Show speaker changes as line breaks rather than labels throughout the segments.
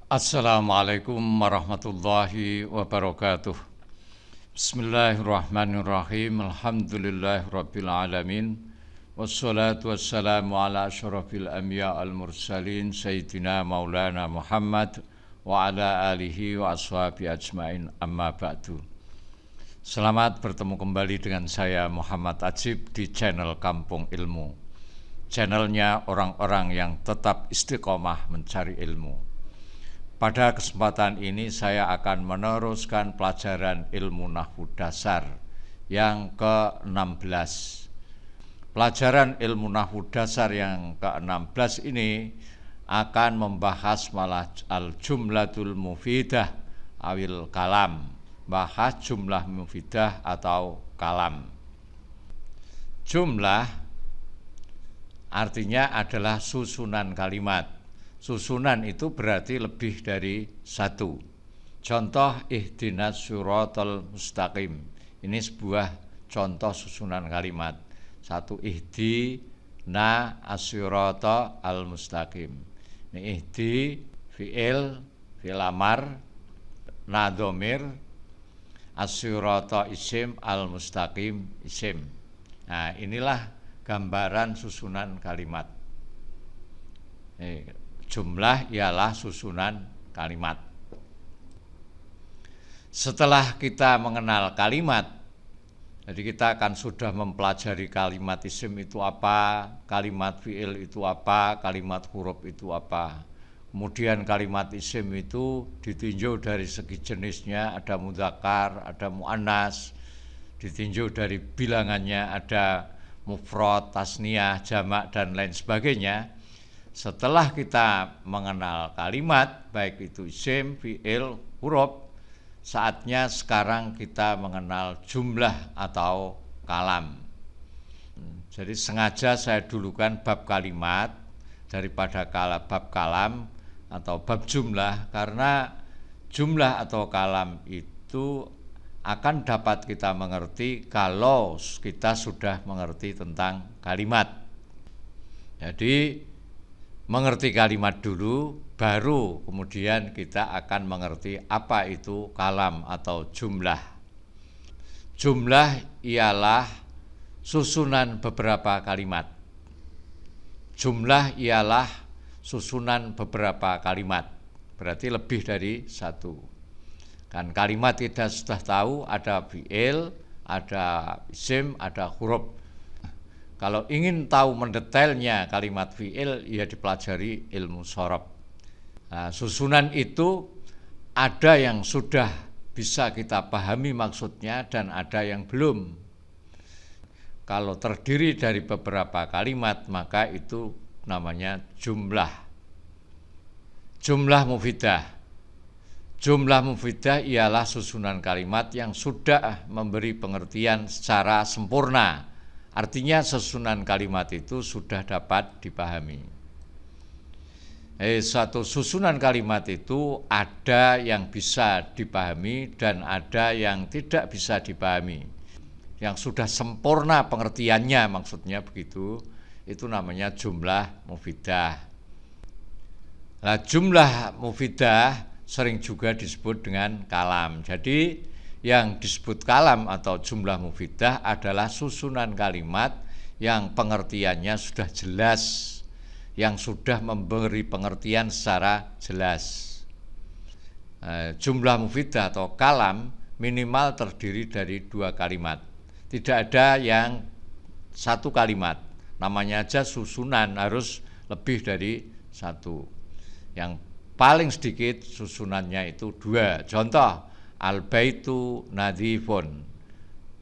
Assalamualaikum warahmatullahi wabarakatuh. Bismillahirrahmanirrahim. Alhamdulillahirabbil alamin. Wassalatu wassalamu ala asyrafil anbiya al mursalin sayyidina maulana Muhammad wa ala alihi wa ashabi ajmain, amma ba'du. Selamat bertemu kembali dengan saya Muhammad Ajib di channel Kampung Ilmu. Channelnya orang-orang yang tetap istiqomah mencari ilmu. Pada kesempatan ini saya akan meneruskan pelajaran ilmu nahwu dasar yang ke-16. Pelajaran ilmu nahwu dasar yang ke-16 ini akan membahas malah al-jumlatul mufidah awil kalam, bahas jumlah mufidah atau kalam. Jumlah artinya adalah susunan kalimat. Susunan itu berarti lebih dari satu. Contoh ihdinas siratal mustaqim. Ini sebuah contoh susunan kalimat. Satu, ihdina as-sirata al-mustaqim. Ini ihdi fi'il amar, na dhamir, as-sirata isim, al-mustaqim isim. Nah, inilah gambaran susunan kalimat. Jumlah ialah susunan kalimat. Setelah kita mengenal kalimat, jadi kita akan sudah mempelajari kalimat isim itu apa, kalimat fi'il itu apa, kalimat huruf itu apa. Kemudian kalimat isim itu ditinjau dari segi jenisnya, ada mudzakkar, ada muannas, ditinjau dari bilangannya, ada mufrad, tasniyah, jamak, dan lain sebagainya. Setelah kita mengenal kalimat, baik itu isim, fi'il, huruf, saatnya sekarang kita mengenal jumlah atau kalam. Jadi sengaja saya dulukan bab kalimat daripada bab kalam atau bab jumlah, karena jumlah atau kalam itu akan dapat kita mengerti kalau kita sudah mengerti tentang kalimat. Jadi mengerti kalimat dulu, baru kemudian kita akan mengerti apa itu kalam atau jumlah. Jumlah ialah susunan beberapa kalimat. Jumlah ialah susunan beberapa kalimat, berarti lebih dari satu. Kan kalimat kita sudah tahu ada fi'il, ada isim, ada huruf. Kalau ingin tahu mendetailnya kalimat fi'il, ya dipelajari ilmu shorab. Nah, susunan itu ada yang sudah bisa kita pahami maksudnya dan ada yang belum. Kalau terdiri dari beberapa kalimat, maka itu namanya jumlah. Jumlah mufidah. Jumlah mufidah ialah susunan kalimat yang sudah memberi pengertian secara sempurna. Artinya susunan kalimat itu sudah dapat dipahami. Satu susunan kalimat itu ada yang bisa dipahami dan ada yang tidak bisa dipahami. Yang sudah sempurna pengertiannya, maksudnya begitu, itu namanya jumlah mufidah. Nah, jumlah mufidah sering juga disebut dengan kalam. Jadi yang disebut kalam atau jumlah mufidah adalah susunan kalimat yang pengertiannya sudah jelas, yang sudah memberi pengertian secara jelas. Jumlah mufidah atau kalam minimal terdiri dari dua kalimat. Tidak ada yang satu kalimat, namanya aja susunan, harus lebih dari satu. Yang paling sedikit susunannya itu dua. Contoh, al-baitu nadhifun.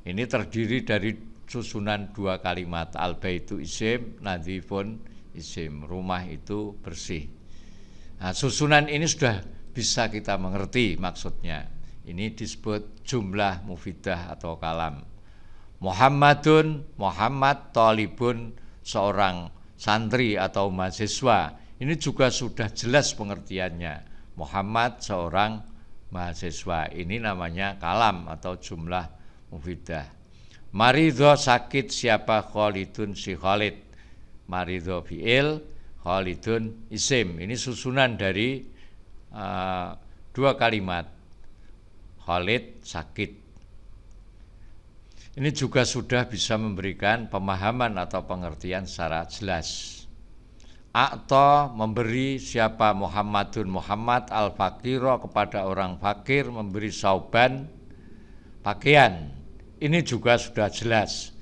Ini terdiri dari susunan dua kalimat. Al-baitu isim, nadhifun isim. Rumah itu bersih. Nah, susunan ini sudah bisa kita mengerti maksudnya. Ini disebut jumlah mufidah atau kalam. Muhammadun, Muhammad, talibun, seorang santri atau mahasiswa. Ini juga sudah jelas pengertiannya. Muhammad seorang mahasiswa, ini namanya kalam atau jumlah mufidah. Maridho sakit siapa, Khalidun si Khalid. Maridho fi'il, Khalidun isim. Ini susunan dari dua kalimat Khalid sakit. Ini juga sudah bisa memberikan pemahaman atau pengertian secara jelas. A'ta memberi siapa Muhammadun Muhammad al-fakiro kepada orang fakir, memberi sauban pakaian. Ini juga sudah jelas.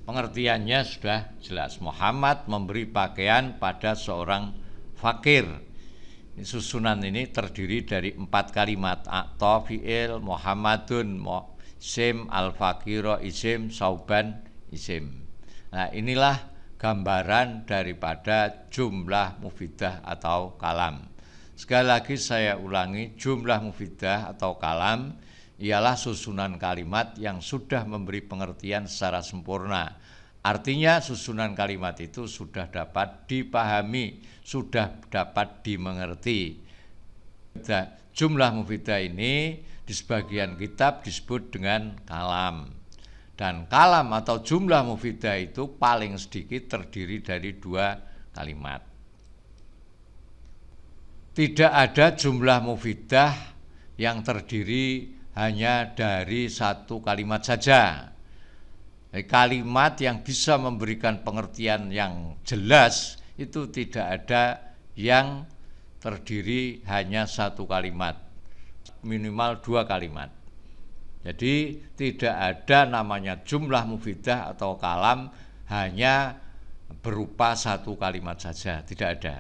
Pengertiannya sudah jelas. Muhammad memberi pakaian pada seorang fakir. Ini susunan ini terdiri dari 4 kalimat. A'ta fi'il, Muhammadun isim, al-fakiro isim, sauban isim. Nah, inilah gambaran daripada jumlah mufidah atau kalam. Sekali lagi saya ulangi, jumlah mufidah atau kalam ialah susunan kalimat yang sudah memberi pengertian secara sempurna. Artinya susunan kalimat itu sudah dapat dipahami, sudah dapat dimengerti. Jumlah mufidah ini di sebagian kitab disebut dengan kalam. Dan kalam atau jumlah mufidah itu paling sedikit terdiri dari 2 kalimat. Tidak ada jumlah mufidah yang terdiri hanya dari 1 kalimat saja. Kalimat yang bisa memberikan pengertian yang jelas itu tidak ada yang terdiri hanya 1 kalimat, minimal 2 kalimat. Jadi tidak ada namanya jumlah mufidah atau kalam hanya berupa 1 kalimat saja, tidak ada.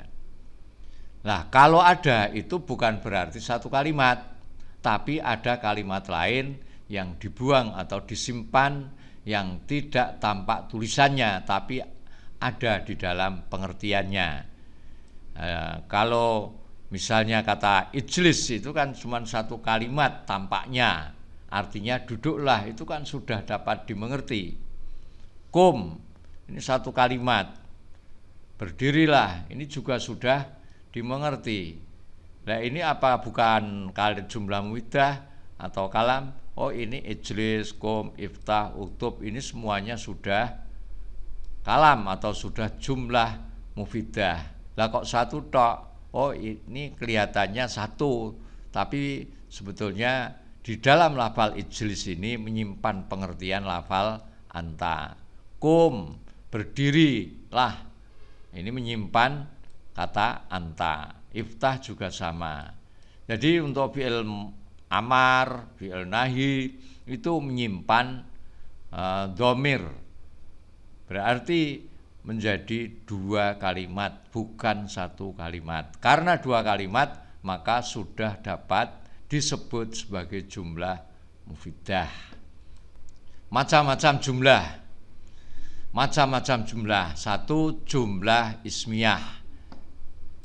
Nah, kalau ada itu bukan berarti 1 kalimat, tapi ada kalimat lain yang dibuang atau disimpan yang tidak tampak tulisannya, tapi ada di dalam pengertiannya. Kalau misalnya kata ijlis itu kan cuma 1 kalimat tampaknya, artinya duduklah, itu kan sudah dapat dimengerti. Kum, ini 1 kalimat. Berdirilah, ini juga sudah dimengerti. Nah, ini apa bukan jumlah mufidah atau kalam? Oh, ini ijlis, kum, iftah, uktub, ini semuanya sudah kalam atau sudah jumlah mufidah. Lah kok 1 tok? Oh, ini kelihatannya 1, tapi sebetulnya di dalam lafal ijlis ini menyimpan pengertian lafal anta. Kum, berdirilah, ini menyimpan kata anta. Iftah juga sama. Jadi untuk fi'il amar, fi'il nahi itu menyimpan dhamir. Berarti menjadi 2 kalimat, bukan 1 kalimat. Karena 2 kalimat maka sudah dapat disebut sebagai jumlah mufidah. Macam-macam jumlah. Macam-macam jumlah. 1 jumlah ismiyah.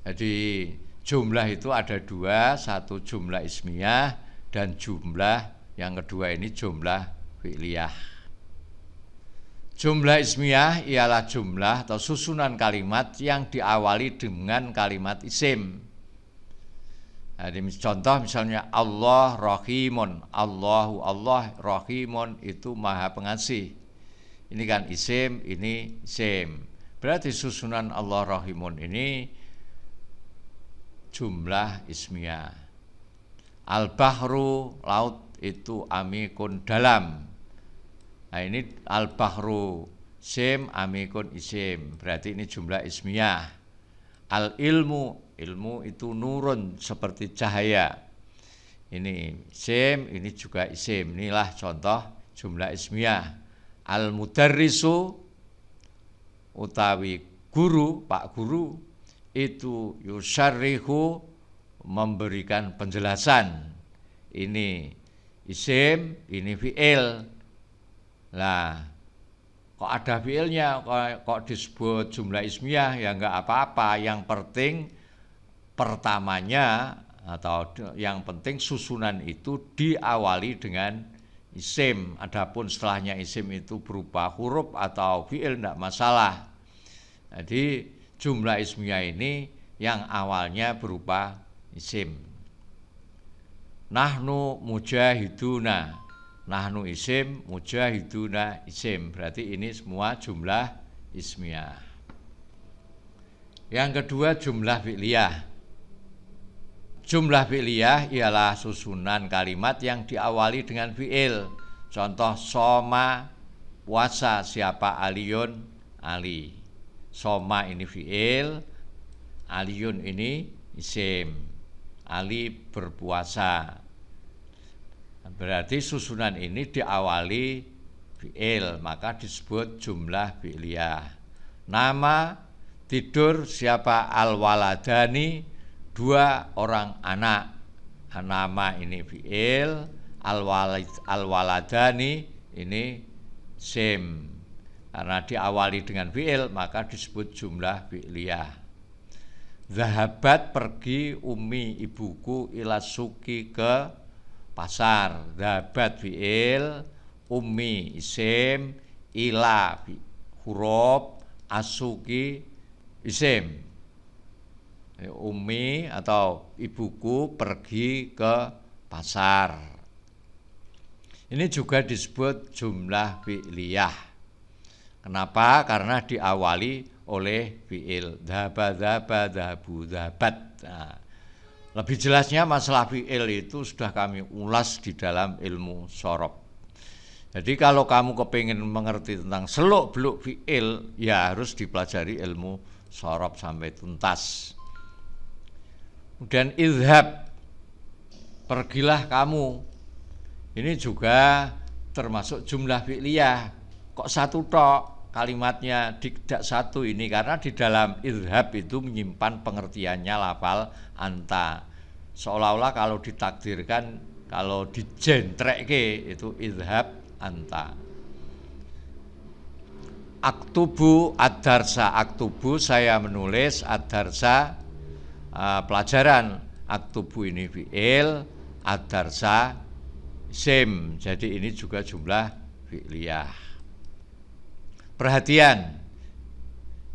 Jadi jumlah itu ada 2, 1 jumlah ismiyah dan jumlah yang kedua ini jumlah fi'liyah. Jumlah ismiyah ialah jumlah atau susunan kalimat yang diawali dengan kalimat isim. Contoh misalnya Allah Rahimun, Allahu Allah Rahimun itu Maha Pengasih. Ini kan isim, ini isim. Berarti susunan Allah Rahimun ini jumlah ismiyah. Al-bahru laut itu amikun dalam. Nah, ini al-bahru isim, amikun isim. Berarti ini jumlah ismiyah. Al-ilmu, ilmu itu nurun seperti cahaya. Ini isim, ini juga isim. Inilah contoh jumlah ismiyah. Al-mudarrisu utawi guru, Pak Guru itu yusyarrihu memberikan penjelasan. Ini isim, ini fi'il. Lah, kok ada fi'ilnya, kok disebut jumlah ismiyah, ya enggak apa-apa. Yang penting pertamanya atau yang penting susunan itu diawali dengan isim. Adapun setelahnya isim itu berupa huruf atau fi'il enggak masalah. Jadi jumlah ismiyah ini yang awalnya berupa isim. Nahnu mujahiduna. Nahnu isim, mujahiduna isim. Berarti ini semua jumlah ismiyah. Yang kedua jumlah fi'liyah. Jumlah fi'liyah ialah susunan kalimat yang diawali dengan fi'il. Contoh soma, puasa, siapa? Aliyun, Ali. Soma ini fi'il, aliyun ini isim. Ali berpuasa. Berarti susunan ini diawali fi'il, maka disebut jumlah fi'liyah. Nama, tidur, siapa? Al-waladani, 2 orang anak. Nama ini fi'il, al-waladani ini isim. Karena diawali dengan fi'il maka disebut jumlah fi'liyah. Zahabat, pergi, umi ibuku, ila suki, ke pasar. Zahabat fi'il, umi isim, ila huruf, asuki isim. Umi atau ibuku pergi ke pasar. Ini juga disebut jumlah fi'liyah. Kenapa? Karena diawali oleh fi'il. Dhaba, dhaba, dhabu, dhabat. Nah, lebih jelasnya masalah fi'il itu sudah kami ulas di dalam ilmu shorof. Jadi kalau kamu kepingin mengerti tentang seluk-beluk fi'il, ya harus dipelajari ilmu shorof sampai tuntas. Kemudian idhab, pergilah kamu. Ini juga termasuk jumlah fi'liyah. Kok satu tok kalimatnya, tidak satu ini? Karena di dalam idhab itu menyimpan pengertiannya lafal anta. Seolah-olah kalau ditakdirkan, kalau dijentrekke itu idhab anta. Aktubu, ad-darsa, aktubu saya menulis, ad-darsa pelajaran. Aktubu ini fi'il, ad-darsa isim. Jadi ini juga jumlah fi'liyah. Perhatian,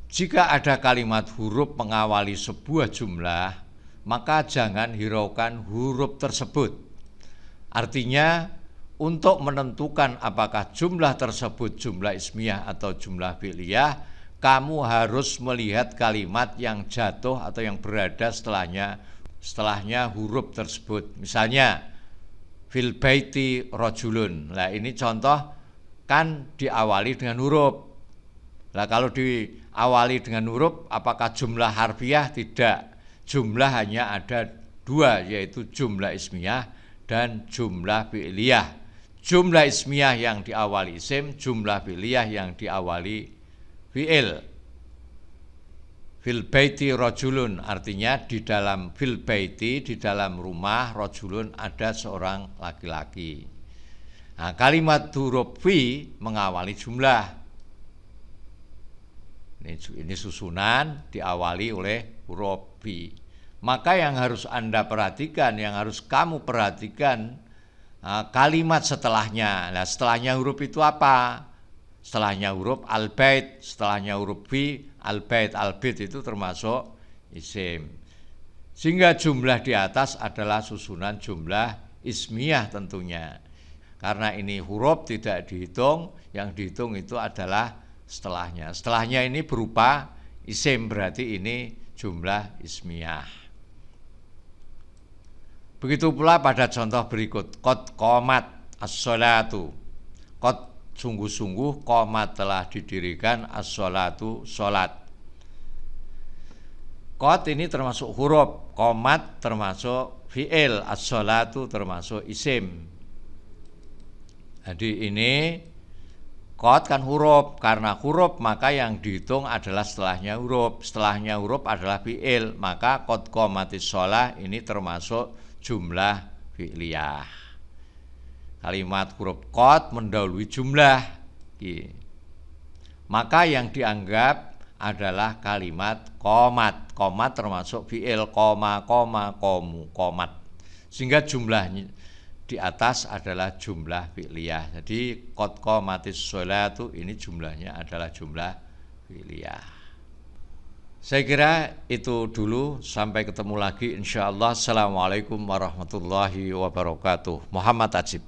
jika ada kalimat huruf mengawali sebuah jumlah, maka jangan hiraukan huruf tersebut. Artinya, untuk menentukan apakah jumlah tersebut jumlah ismiyah atau jumlah fi'liyah, kamu harus melihat kalimat yang jatuh atau yang berada setelahnya huruf tersebut. Misalnya fil baiti rajulun. Nah, ini contoh kan diawali dengan huruf. Nah, kalau diawali dengan huruf apakah jumlah harfiah? Tidak. Jumlah hanya ada 2, yaitu jumlah ismiyah dan jumlah fi'liyah. Jumlah ismiyah yang diawali isim, jumlah fi'liyah yang diawali fi'il. Fil baiti rajulun, artinya di dalam fil baiti, di dalam rumah, rajulun ada seorang laki-laki. Nah, kalimat huruf fi mengawali jumlah. Ini susunan diawali oleh huruf fi. Maka yang harus Anda perhatikan, yang harus kamu perhatikan, kalimat setelahnya. Nah, setelahnya huruf itu apa? Setelahnya huruf al-bait, setelahnya huruf fi, al-bait. Al-bait itu termasuk isim. Sehingga jumlah di atas adalah susunan jumlah ismiyah tentunya. Karena ini huruf tidak dihitung, yang dihitung itu adalah setelahnya. Setelahnya ini berupa isim, berarti ini jumlah ismiyah. Begitu pula pada contoh berikut. Qad qomat as-sholatu. Qad sungguh-sungguh qomat telah didirikan as-sholatu sholat. Qad ini termasuk huruf, qomat termasuk fi'il, as-sholatu termasuk isim. Jadi ini qad kan huruf, karena huruf maka yang dihitung adalah setelahnya huruf. Setelahnya huruf adalah fi'il, maka qad qomatis sholah ini termasuk jumlah fi'liyah. Kalimat huruf qad mendahului jumlah, maka yang dianggap adalah kalimat qomat. Qomat termasuk fi'il, koma, komu, qomat. Sehingga jumlahnya di atas adalah jumlah fi'liyah. Jadi qad qomatis sholatu ini jumlahnya adalah jumlah fi'liyah. Saya kira itu dulu, sampai ketemu lagi insyaallah. Assalamualaikum warahmatullahi wabarakatuh. Muhammad Ajib.